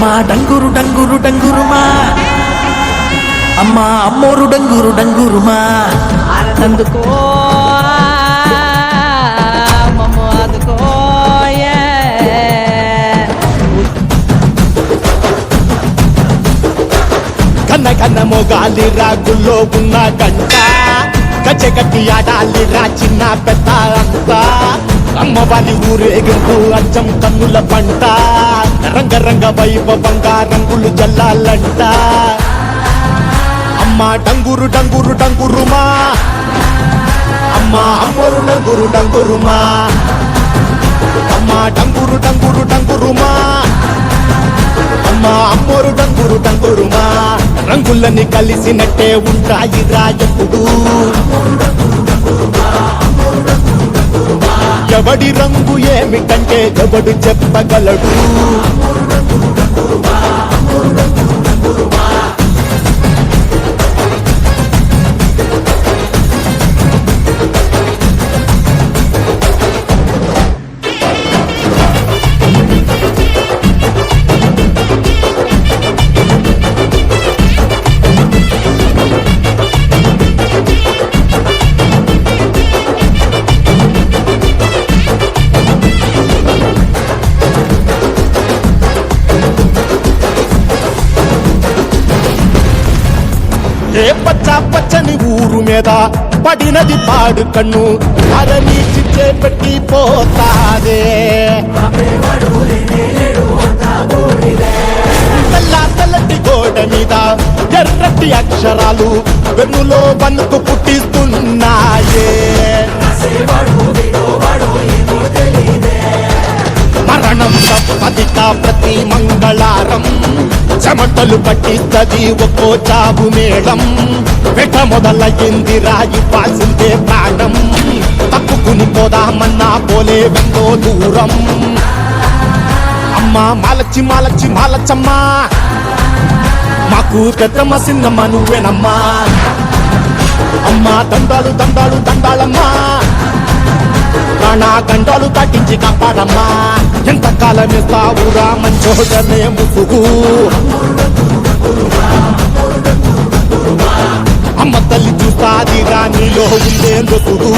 అమ్మా డంగురు డంగురు డంగురుమా అమ్మా అమ్మోరు డంగురు డంగురుమా ఆనందుకో మమ్మ అందుకో కన్న కన్న మొగాలి రాగుల్లో ఉన్న గంట గచ్చగట్టి ఆడాలి రా చిన్న పెద్ద అంతా అమ్మవారి ఊరేగింపు అచ్చం కన్నుల పంట రంగరంగ వైభవంగా రంగులు జల్లాలంట అమ్మా డంగురు డంగురు డంగురుమా అమ్మా అమ్మోరు డంగురు డంగురుమా అమ్మా డంగురు డంగురు డంగురుమా అమ్మా అమ్మోరు డంగురు డంగురుమా రంగులని కలిసినట్టే ఉంటాయి రా ఎప్పుడు ఎవడి రంగు ఏమిటంటే ఎవడు చెప్పగలడు ఏ పచ్చ పచ్చని ఊరు మీద పడినది పాడు కన్ను అరని చిచ్చే పెట్టి పోతాదే తెల్లటి గోడ మీద ఎర్రటి అక్షరాలు వెన్నులో వణుకు పుట్టిస్తున్నాయే మరణం తప్పదిక ప్రతి మంగళారం చెమటలు పట్టిస్తది ఒక్కో చావు మేళం వెట మొదలయ్యింది రాయి పాసిందే ప్రాణం తప్పుకుని పోదామన్నా పోలే వెందో దూరం అమ్మా మాలచ్చి మాలచ్చి మాలచ్చమ్మా మాకు పెద్దమ్మ సిన్నమ్మ నువ్వేనమ్మా అమ్మా దండాలు దండాలు దండాలమ్మా ప్రాణ గండాలు తట్టించి కాపాడమ్మా ఎంతకాలం ఇస్తావురా మంచోడనే ముసుగు అమ్మ తల్లి చూస్తాదిరా నీలో ఉండే నొసుగు